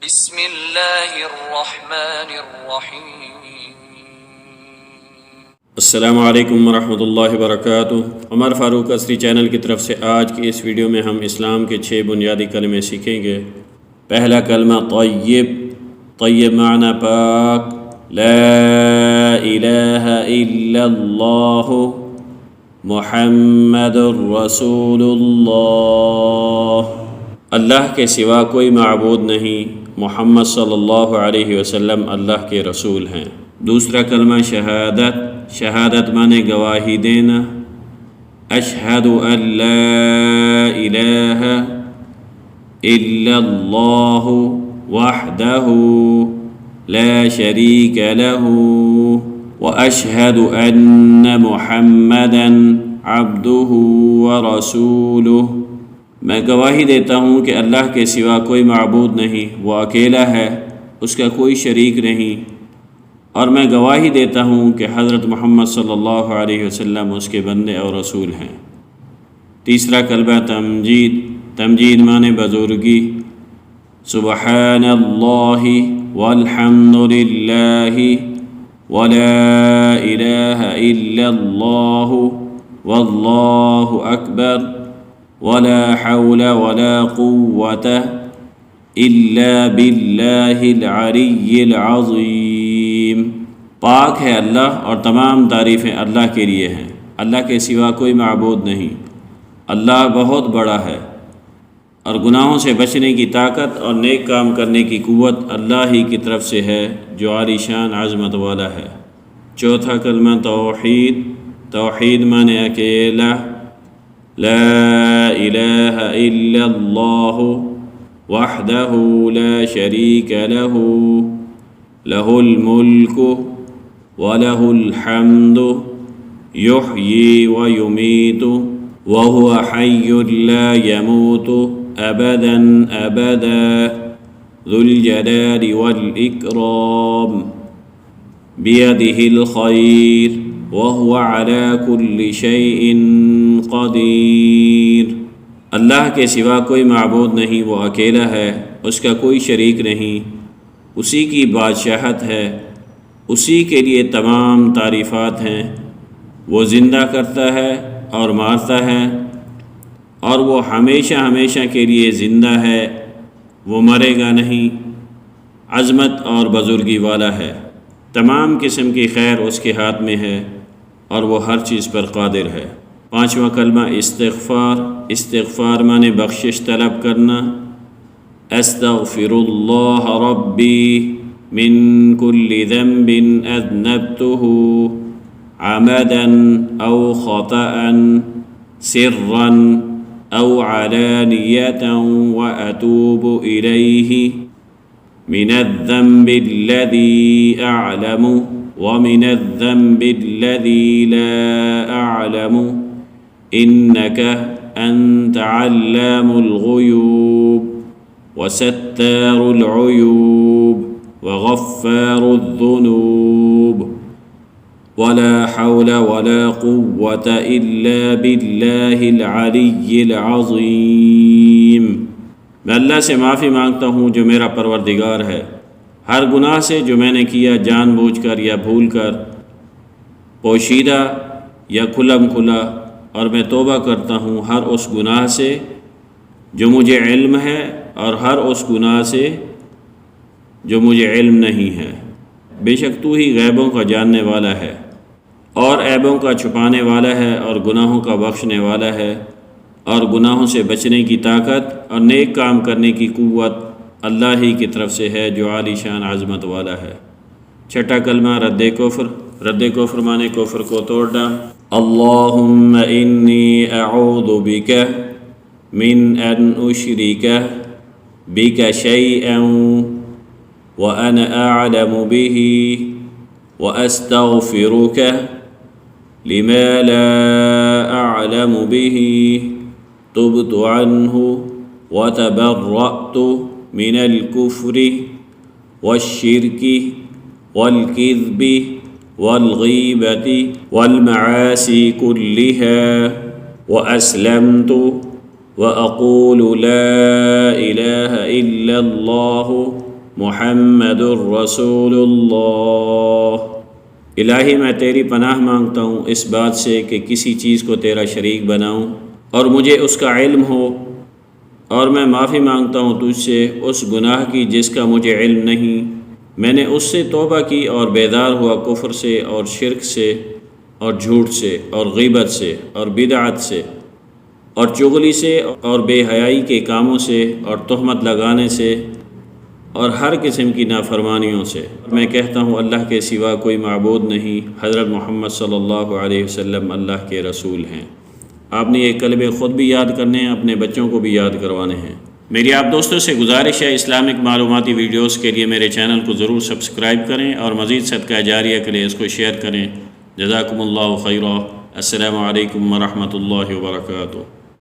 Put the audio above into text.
بسم اللہ الرحمن الرحیم۔ السلام علیکم ورحمۃ اللہ وبرکاتہ۔ عمر فاروق عصری چینل کی طرف سے آج کی اس ویڈیو میں ہم اسلام کے 6 بنیادی کلمے سیکھیں گے۔ پہلا کلمہ طیب، طیب معنی پاک، لا الہ الا اللہ محمد رسول اللہ، اللہ کے سوا کوئی معبود نہیں، محمد صلی اللہ علیہ وسلم اللہ کے رسول ہیں۔ دوسرا کلمہ شہادت، شہادت معنی گواہی دینا، اشہد ان لا الہ الا اللہ وحدہ لا شریک لہ واشہد ان محمدا عبدہ ورسولہ، میں گواہی دیتا ہوں کہ اللہ کے سوا کوئی معبود نہیں، وہ اکیلا ہے، اس کا کوئی شریک نہیں، اور میں گواہی دیتا ہوں کہ حضرت محمد صلی اللہ علیہ وسلم اس کے بندے اور رسول ہیں۔ تیسرا کلمہ تمجید، تمجید معنی بزرگی، سبحان اللہ والحمد للہ ولا الہ الا اللہ واللہ اکبر ولا حول ولا قوة الا باللہ العلی العظیم۔ پاک ہے اللہ اور تمام تعریفیں اللہ کے لیے ہیں، اللہ کے سوا کوئی معبود نہیں، اللہ بہت بڑا ہے، اور گناہوں سے بچنے کی طاقت اور نیک کام کرنے کی قوت اللہ ہی کی طرف سے ہے جو عالی شان عظمت والا ہے۔ چوتھا کلمہ توحید، توحید معنی اکیلا، لا الہ الا اللہ وحدہ لا شریک لہ لہ الملک ولہ الحمد یحیی ویمیت وہو حی لا یموت ابدا ابدا ذو الجلال والاکرام بیدہ الخیر وَهُوَ عَلَى كُلِّ شَيْءٍ قَدِيرٌ۔ اللہ کے سوا کوئی معبود نہیں، وہ اکیلا ہے، اس کا کوئی شریک نہیں، اسی کی بادشاہت ہے، اسی کے لیے تمام تعریفات ہیں، وہ زندہ کرتا ہے اور مارتا ہے، اور وہ ہمیشہ ہمیشہ کے لیے زندہ ہے، وہ مرے گا نہیں، عظمت اور بزرگی والا ہے، تمام قسم کی خیر اس کے ہاتھ میں ہے، اور وہ ہر چیز پر قادر ہے۔ پانچواں کلمہ استغفار، استغفار معنی بخشش طلب کرنا، استغفر اللہ ربی من کل ذنب اذنبتہ عمدا او خطأ سرا او علانیۃ واتوب الیہ من الذنب الذي اعلم ومن الذنب الذي لا أعلم إنك أنت علام الغيوب وستار العيوب وغفار الذنوب ولا حول ولا قوة إلا بالله العلي العظيم۔ میں اللہ سے معافی مانگتا ہوں جو میرا پروردگار ہے، ہر گناہ سے جو میں نے کیا جان بوجھ کر یا بھول کر، پوشیدہ یا کھلم کھلا، اور میں توبہ کرتا ہوں ہر اس گناہ سے جو مجھے علم ہے اور ہر اس گناہ سے جو مجھے علم نہیں ہے۔ بے شک تو ہی غیبوں کا جاننے والا ہے اور عیبوں کا چھپانے والا ہے اور گناہوں کا بخشنے والا ہے، اور گناہوں سے بچنے کی طاقت اور نیک کام کرنے کی قوت اللہ ہی کی طرف سے ہے جو عالی شان عظمت والا ہے۔ چھٹا کلمہ رد کفر، رد کفر معنی کفر کو توڑنا، اللہم انی اعوذ بک من ان اشرک بک شیئا وانا اعلم به واستغفرک لما لا اعلم به تبت عنہ وتبرأت من الكفر والشرك والكذب والغيبة والمعاصي كلها وأسلمت وأقول لا إله إلا الله محمد الرسول اللہ۔ الہی میں تیری پناہ مانگتا ہوں اس بات سے کہ کسی چیز کو تیرا شریک بناؤں اور مجھے اس کا علم ہو، اور میں معافی مانگتا ہوں تجھ سے اس گناہ کی جس کا مجھے علم نہیں۔ میں نے اس سے توبہ کی اور بیدار ہوا کفر سے اور شرک سے اور جھوٹ سے اور غیبت سے اور بدعت سے اور چغلی سے اور بے حیائی کے کاموں سے اور تہمت لگانے سے اور ہر قسم کی نافرمانیوں سے۔ میں کہتا ہوں اللہ کے سوا کوئی معبود نہیں، حضرت محمد صلی اللہ علیہ وسلم اللہ کے رسول ہیں۔ آپ نے یہ کلمے خود بھی یاد کرنے ہیں، اپنے بچوں کو بھی یاد کروانے ہیں۔ میری آپ دوستوں سے گزارش ہے، اسلامک معلوماتی ویڈیوز کے لیے میرے چینل کو ضرور سبسکرائب کریں اور مزید صدقہ جاریہ کے لیے اس کو شیئر کریں۔ جزاکم اللہ خیرا۔ السلام علیکم ورحمۃ اللہ وبرکاتہ۔